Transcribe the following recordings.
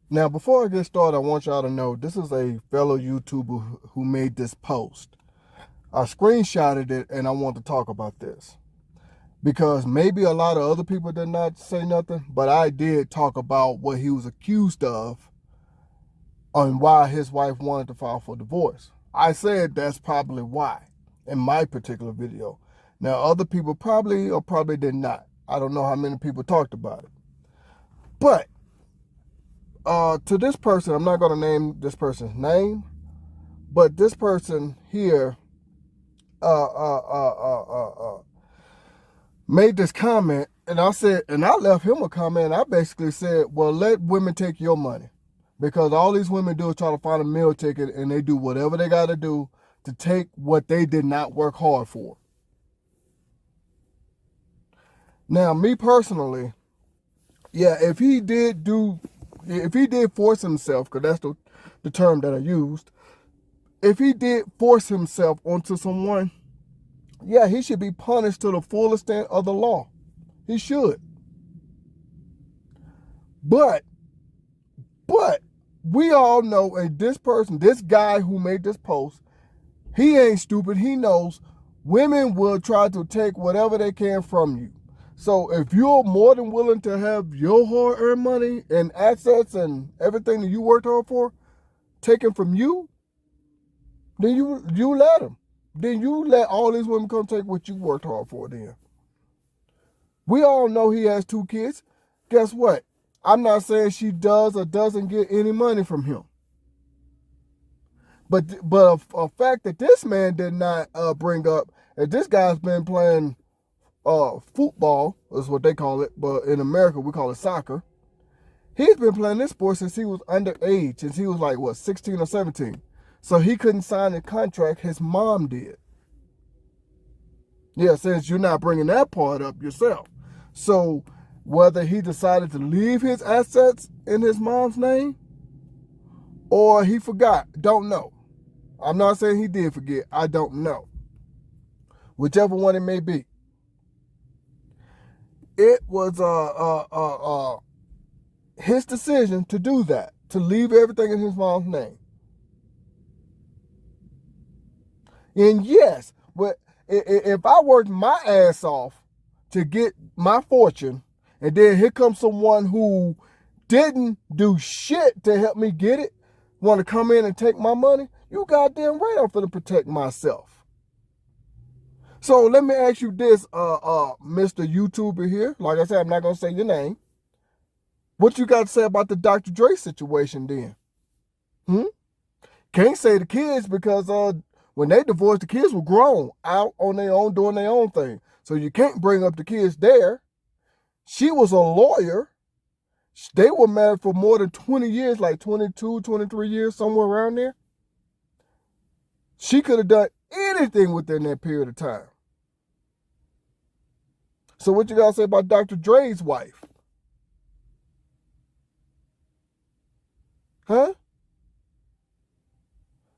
Now, before I get started, I want y'all to know this is a fellow YouTuber who made this post. I screenshotted it and I want to talk about this because maybe a lot of other people did not say nothing, but I did talk about what he was accused of and why his wife wanted to file for divorce. I said that's probably why in my particular video. Now, other people probably or probably did not. I don't know how many people talked about it. But to this person, I'm not going to name this person's name, but this person here uh, uh, uh, uh, made this comment, and I said, and I left him a comment. I basically said, well, let women take your money, because all these women do is try to find a meal ticket, and they do whatever they got to do to take what they did not work hard for. Now, me personally, yeah, if he did force himself, because that's the term that I used, if he did force himself onto someone, yeah, he should be punished to the full extent of the law. He should. But we all know, and this guy who made this post, he ain't stupid. He knows women will try to take whatever they can from you. So if you're more than willing to have your hard-earned money and assets and everything that you worked hard for taken from you, then you let them. Then you let all these women come take what you worked hard for then. We all know he has 2 kids. Guess what? I'm not saying she does or doesn't get any money from him. But a fact that this man did not bring up, that this guy's been playing football, is what they call it, but in America we call it soccer. He's been playing this sport since he was underage, since he was like, 16 or 17. So he couldn't sign a contract, his mom did. Yeah, since you're not bringing that part up yourself. So whether he decided to leave his assets in his mom's name or he forgot, don't know. I'm not saying he did forget. I don't know. Whichever one it may be. It was his decision to do that, to leave everything in his mom's name. And yes, but if I worked my ass off to get my fortune, and then here comes someone who didn't do shit to help me get it, want to come in and take my money, you goddamn right I'm finna protect myself. So let me ask you this, Mr. YouTuber here. Like I said, I'm not gonna say your name. What you got to say about the Dr. Dre situation then? Can't say the kids because when they divorced, the kids were grown, out on their own, doing their own thing. So you can't bring up the kids there. She was a lawyer. They were married for more than 20 years, like 22, 23 years, somewhere around there. She could have done anything within that period of time. So what you got to say about Dr. Dre's wife? Huh?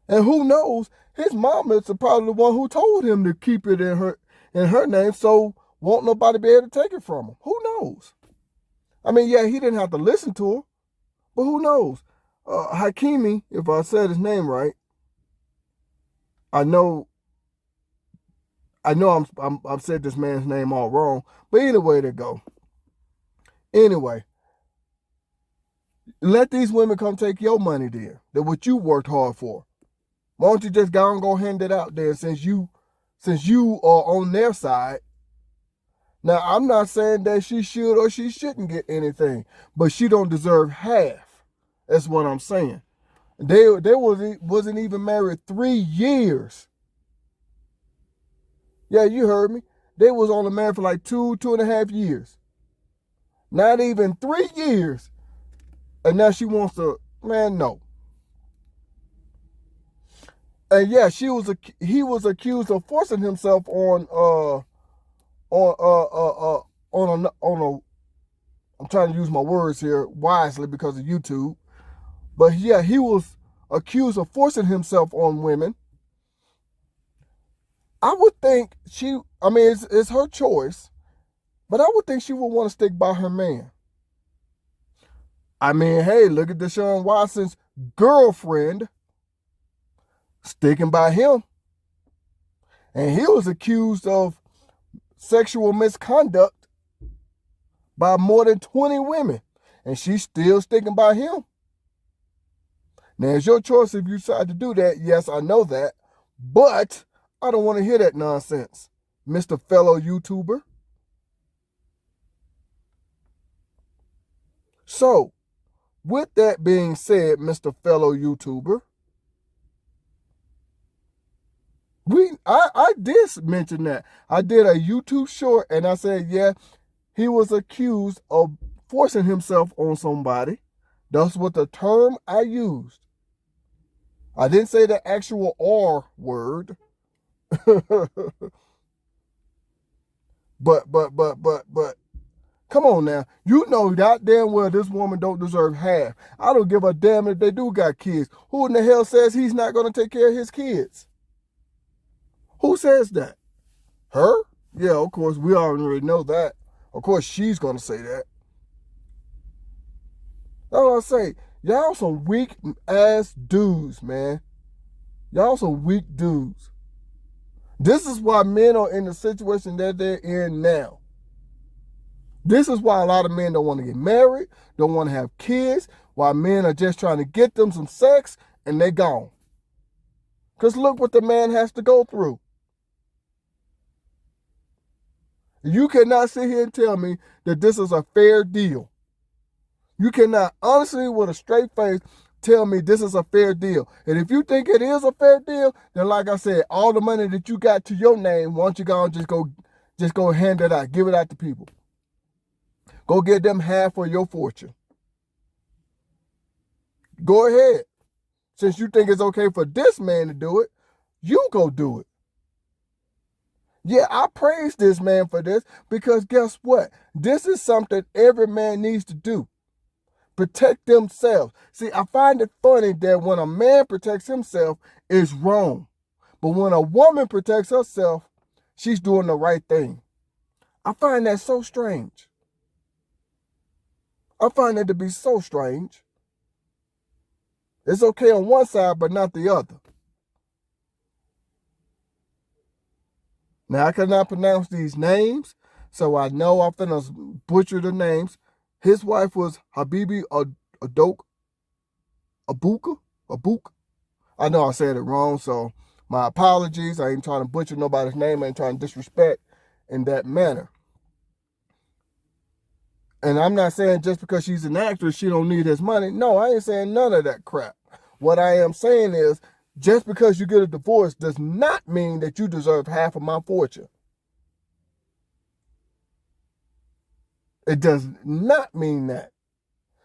And who knows, his mom is probably the one who told him to keep it in her name, so won't nobody be able to take it from him. Who knows? I mean, yeah, he didn't have to listen to her, but who knows? Hakimi, if I said his name right, I know I'm said this man's name all wrong, but anyway, to go. Anyway, let these women come take your money then, that what you worked hard for. Why don't you just go hand it out there since you are on their side? Now, I'm not saying that she should or she shouldn't get anything, but she don't deserve half. That's what I'm saying. They wasn't even married 3 years. Yeah, you heard me. They was only married for like 2.5 years. Not even 3 years. And now she wants to, man, no. And yeah, he was accused of forcing himself on a I'm trying to use my words here wisely because of YouTube. But yeah, he was accused of forcing himself on women. I would think it's her choice, but I would think she would want to stick by her man. I mean, hey, look at Deshaun Watson's girlfriend sticking by him. And he was accused of sexual misconduct by more than 20 women. And she's still sticking by him. Now, it's your choice if you decide to do that. Yes, I know that. But I don't want to hear that nonsense, Mr. Fellow YouTuber. So, with that being said, Mr. Fellow YouTuber, I did mention that. I did a YouTube short and I said, yeah, he was accused of forcing himself on somebody. That's what the term I used. I didn't say the actual R word. but come on now. You know that damn well this woman don't deserve half. I don't give a damn if they do got kids. Who in the hell says he's not going to take care of his kids? Who says that? Her? Yeah, of course, we already know that. Of course, she's going to say that. That's what I say. Y'all some weak ass dudes, man. Y'all some weak dudes. This is why men are in the situation that they're in now. This is why a lot of men don't want to get married, don't want to have kids, why men are just trying to get them some sex and they gone. Because look what the man has to go through. You cannot sit here and tell me that this is a fair deal. You cannot honestly, with a straight face, tell me this is a fair deal. And if you think it is a fair deal, then like I said, all the money that you got to your name, why don't you go and just go hand it out, give it out to people. Go get them half of your fortune. Go ahead. Since you think it's okay for this man to do it, you go do it. Yeah, I praise this man for this because guess what? This is something every man needs to do. Protect themselves. See, I find it funny that when a man protects himself, it's wrong. But when a woman protects herself, she's doing the right thing. I find that so strange. I find that to be so strange. It's okay on one side, but not the other. Now, I cannot pronounce these names, so I know I'm finna butcher the names. His wife was Habibi Abuk. I know I said it wrong, so my apologies. I ain't trying to butcher nobody's name. I ain't trying to disrespect in that manner. And I'm not saying just because she's an actress, she don't need his money. No, I ain't saying none of that crap. What I am saying is, just because you get a divorce does not mean that you deserve half of my fortune. It does not mean that.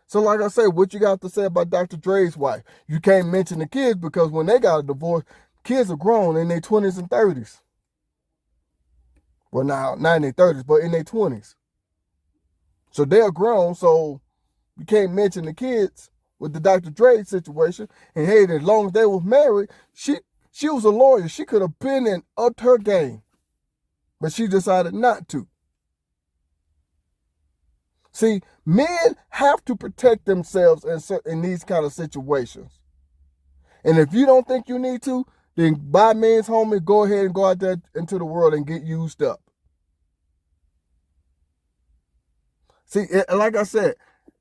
So like I say, what you got to say about Dr. Dre's wife? You can't mention the kids because when they got a divorce, kids are grown in their 20s and 30s. Well, now, not in their 30s, but in their 20s. So they're grown, so you can't mention the kids with the Dr. Dre situation. And hey, as long as they were married, she was a lawyer. She could have been and upped her game. But she decided not to. See, men have to protect themselves in these kind of situations. And if you don't think you need to, then by men's homie, go ahead and go out there into the world and get used up. See, like I said,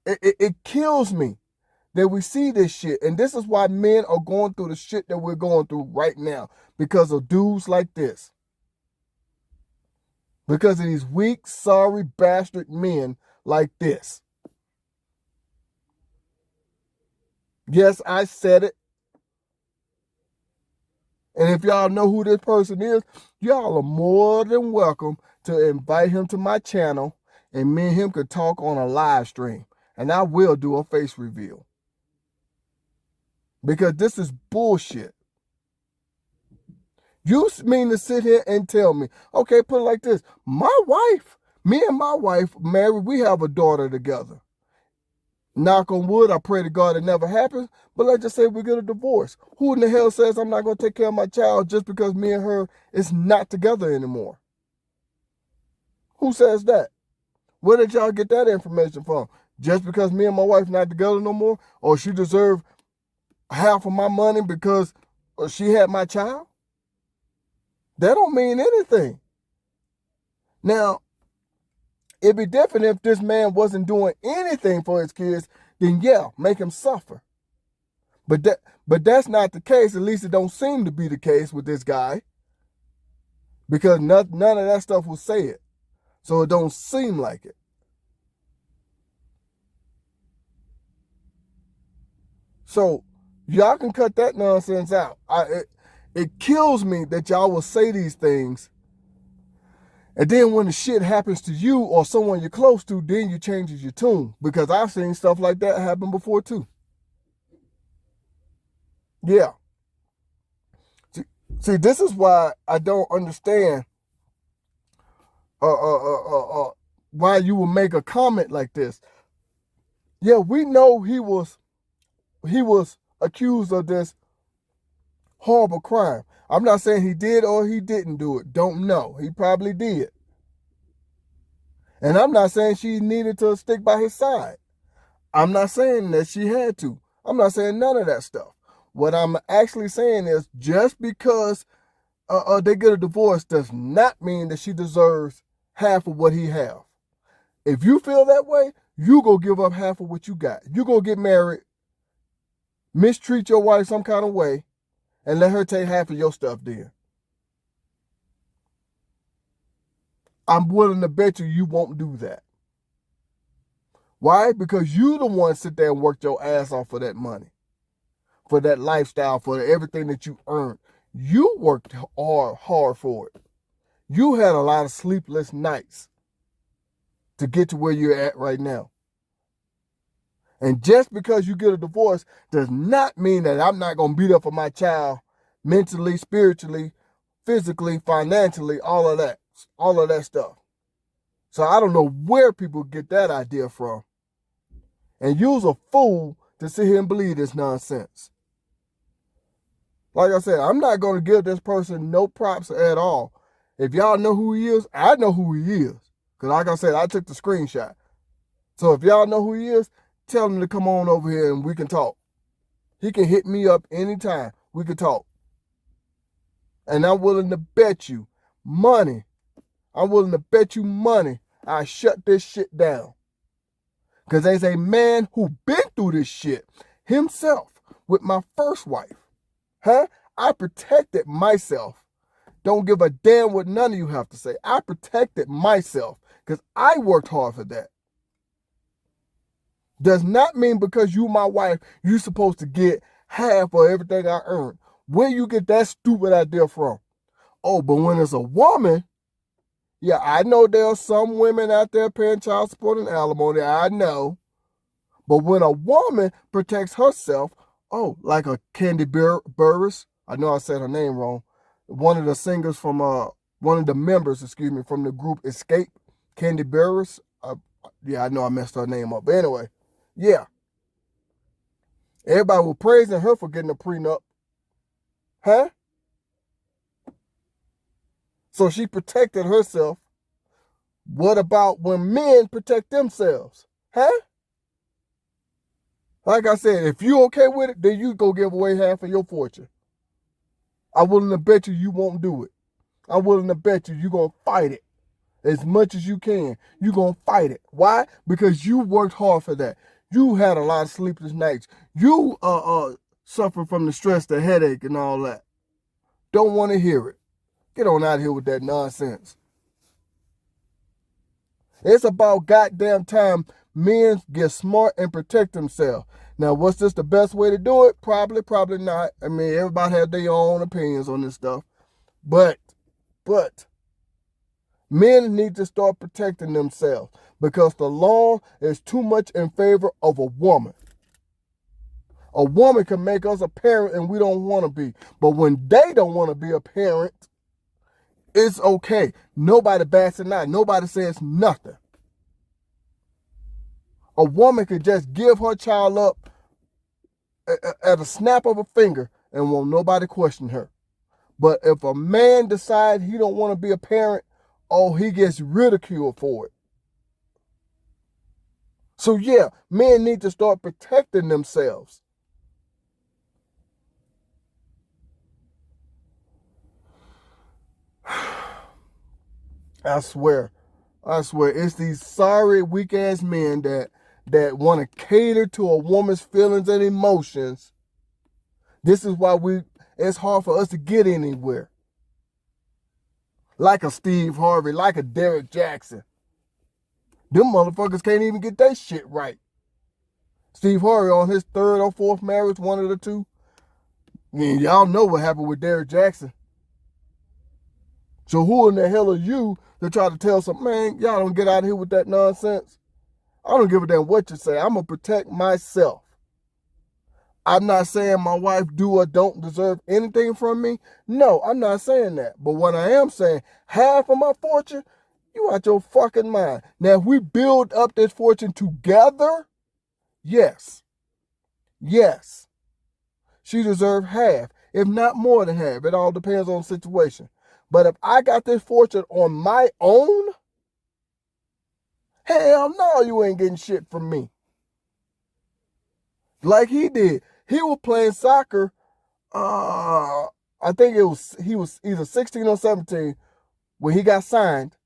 it kills me that we see this shit. And this is why men are going through the shit that we're going through right now. Because of dudes like this. Because of these weak, sorry, bastard men like this. Yes, I said it. And if y'all know who this person is, y'all are more than welcome to invite him to my channel. And me and him could talk on a live stream. And I will do a face reveal. Because this is bullshit. You mean to sit here and tell me, okay, put it like this. Me and my wife married, we have a daughter together. Knock on wood, I pray to God it never happens. But let's just say we get a divorce. Who in the hell says I'm not going to take care of my child just because me and her is not together anymore? Who says that? Where did y'all get that information from? just because me and my wife not together no more, or she deserved half of my money because she had my child? That don't mean anything. Now, it'd be different if this man wasn't doing anything for his kids, then yeah, make him suffer. But that's not the case. At least it don't seem to be the case with this guy, because none of that stuff will say it. So it don't seem like it. So y'all can cut that nonsense out. It kills me that y'all will say these things, and then when the shit happens to you or someone you're close to, then you changes your tune. Because I've seen stuff like that happen before too. Yeah. See, this is why I don't understand why you would make a comment like this. Yeah, we know he was accused of this horrible crime. I'm not saying he did or he didn't do it. Don't know. He probably did. And I'm not saying she needed to stick by his side. I'm not saying that she had to. I'm not saying none of that stuff. What I'm actually saying is just because they get a divorce does not mean that she deserves half of what he have. If you feel that way, you go give up half of what you got. You go get married, mistreat your wife some kind of way, and let her take half of your stuff then. I'm willing to bet you won't do that. Why? Because you the one sit there and worked your ass off for that money, for that lifestyle, for everything that you earned. You worked hard for it. You had a lot of sleepless nights to get to where you're at right now. And just because you get a divorce does not mean that I'm not going to be there for my child mentally, spiritually, physically, financially, all of that stuff. So I don't know where people get that idea from. And you's a fool to sit here and believe this nonsense. Like I said, I'm not going to give this person no props at all. If y'all know who he is, I know who he is. Because like I said, I took the screenshot. So if y'all know who he is, tell him to come on over here and we can talk. He can hit me up anytime. We can talk. And I'm willing to bet you money. I shut this shit down. Because there's a man who been through this shit himself with my first wife. I protected myself. Don't give a damn what none of you have to say. I protected myself because I worked hard for that. Does not mean because you my wife, you supposed to get half of everything I earned. Where you get that stupid idea from? Oh, but when it's a woman, yeah, I know there are some women out there paying child support and alimony. I know. But when a woman protects herself, oh, like a Candy Burris, I know I said her name wrong. One of the singers from one of the members, from the group Escape, Candy Burris. Yeah, I know I messed her name up. But anyway, yeah. Everybody was praising her for getting a prenup. So she protected herself. What about when men protect themselves? Like I said, if you okay with it, then you go give away half of your fortune. I'm willing to bet you won't do it. I'm willing to bet you going to fight it as much as you can. You're going to fight it. Why? Because you worked hard for that. You had a lot of sleepless nights. You suffer from the stress, the headache, and all that. Don't want to hear it. Get on out of here with that nonsense. It's about goddamn time men get smart and protect themselves. Now, was this the best way to do it? Probably not. I mean, everybody has their own opinions on this stuff. But men need to start protecting themselves because the law is too much in favor of a woman. A woman can make us a parent and we don't want to be. But when they don't want to be a parent, it's okay. Nobody bats an eye. Nobody says nothing. A woman could just give her child up at a snap of a finger and won't nobody question her. But if a man decides he don't want to be a parent, oh, he gets ridiculed for it. So yeah, men need to start protecting themselves. I swear. I swear, it's these sorry, weak ass men that want to cater to a woman's feelings and emotions. This is why it's hard for us to get anywhere. Like a Steve Harvey, like a Derek Jackson. Them motherfuckers can't even get their shit right. Steve Harvey on his third or fourth marriage, one of the two. And y'all know what happened with Derek Jackson. So who in the hell are you to try to tell some man, y'all don't get out of here with that nonsense? I don't give a damn what you say. I'm going to protect myself. I'm not saying my wife do or don't deserve anything from me. No, I'm not saying that. But what I am saying, half of my fortune, you out your fucking mind. Now, if we build up this fortune together, yes. Yes. She deserves half, if not more than half. It all depends on the situation. But if I got this fortune on my own, hell no, you ain't getting shit from me. Like he did. He was playing soccer. I think he was either 16 or 17 when he got signed.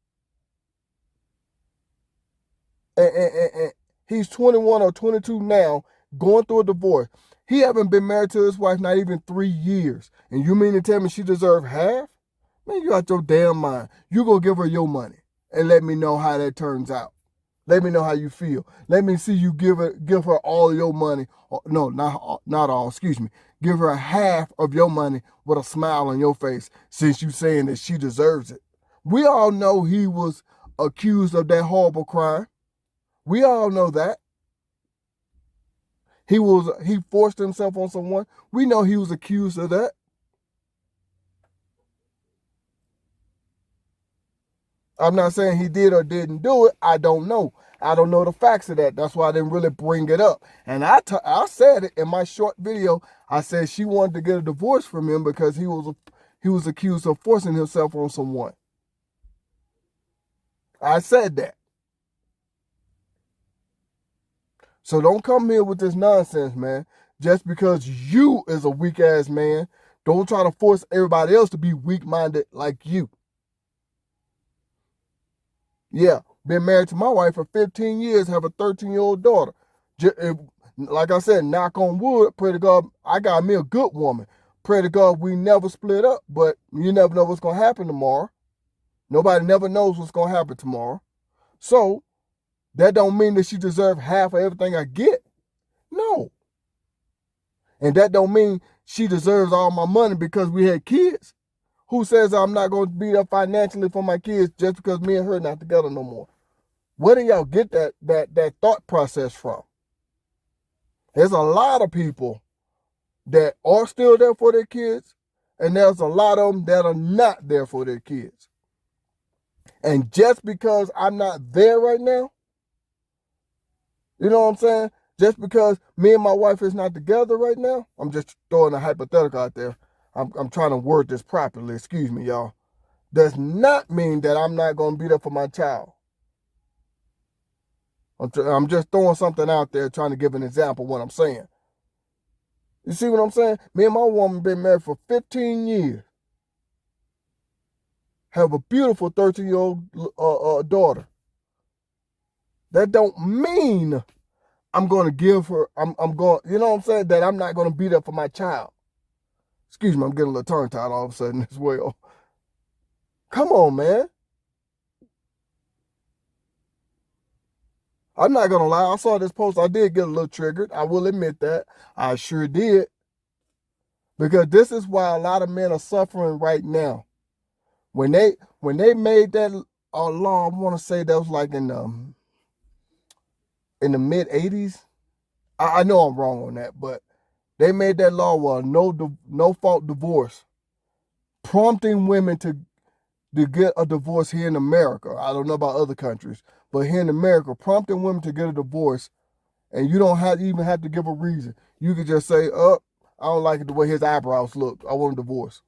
And he's 21 or 22 now, going through a divorce. He haven't been married to his wife not even 3 years. And you mean to tell me she deserves half? Man, you out your damn mind. You go give her your money and let me know how that turns out. Let me know how you feel. Let me see you give her all your money. No, not all, excuse me. Give her half of your money with a smile on your face since you saying that she deserves it. We all know he was accused of that horrible crime. We all know that. He forced himself on someone. We know he was accused of that. I'm not saying he did or didn't do it. I don't know. I don't know the facts of that. That's why I didn't really bring it up. And I said it in my short video. I said she wanted to get a divorce from him because he was accused of forcing himself on someone. I said that. So don't come here with this nonsense, man. Just because you is a weak ass man, don't try to force everybody else to be weak-minded like you. Yeah, been married to my wife for 15 years, have a 13-year-old daughter. Like I said, knock on wood, pray to God, I got me a good woman. Pray to God we never split up, but you never know what's going to happen tomorrow. Nobody never knows what's going to happen tomorrow. So, that don't mean that she deserves half of everything I get. No. And that don't mean she deserves all my money because we had kids. Who says I'm not going to be there financially for my kids just because me and her not together no more? Where do y'all get that thought process from? There's a lot of people that are still there for their kids, and there's a lot of them that are not there for their kids. And just because I'm not there right now, you know what I'm saying? Just because me and my wife is not together right now, I'm just throwing a hypothetical out there. I'm trying to word this properly, excuse me, y'all. Does not mean that I'm not going to be there for my child. I'm just throwing something out there, trying to give an example of what I'm saying. You see what I'm saying? Me and my woman been married for 15 years. Have a beautiful 13-year-old daughter. That don't mean I'm going to give her, I'm going, you know what I'm saying? That I'm not going to be there for my child. Excuse me, I'm getting a little tongue-tied all of a sudden as well. Come on, man. I'm not going to lie. I saw this post. I did get a little triggered. I will admit that. I sure did. Because this is why a lot of men are suffering right now. When they made that law, I want to say that was like in the mid 80s. I know I'm wrong on that, but they made that law where no fault divorce, prompting women to get a divorce here in America. I don't know about other countries, but here in America, prompting women to get a divorce, and you don't even have to give a reason. You could just say, I don't like it the way his eyebrows look. I want a divorce.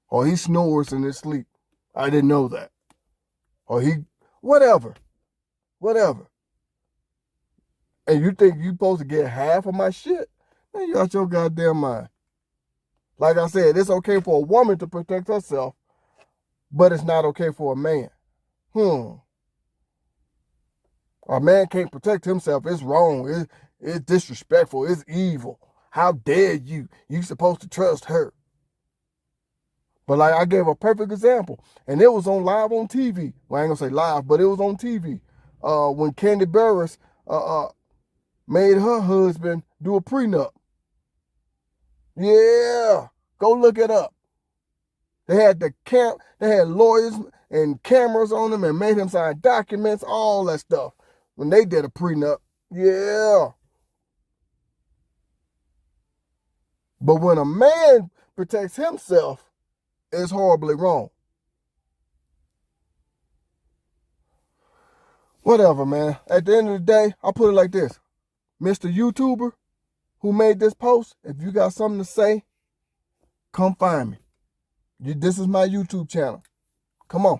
Or he snores in his sleep. I didn't know that. Or whatever. And you think you supposed to get half of my shit? Man, you out your goddamn mind. Like I said, it's okay for a woman to protect herself, but it's not okay for a man. A man can't protect himself. It's wrong. It's disrespectful. It's evil. How dare you? You supposed to trust her. But like I gave a perfect example, and it was on live on TV. Well, I ain't gonna say live, but it was on TV. When Candy Burris made her husband do a prenup. Yeah, go look it up. They had they had lawyers and cameras on them and made him sign documents, all that stuff. When they did a prenup, yeah. But when a man protects himself, it's horribly wrong. Whatever, man. At the end of the day, I'll put it like this. Mr. YouTuber who made this post, if you got something to say, come find me. This is my YouTube channel. Come on.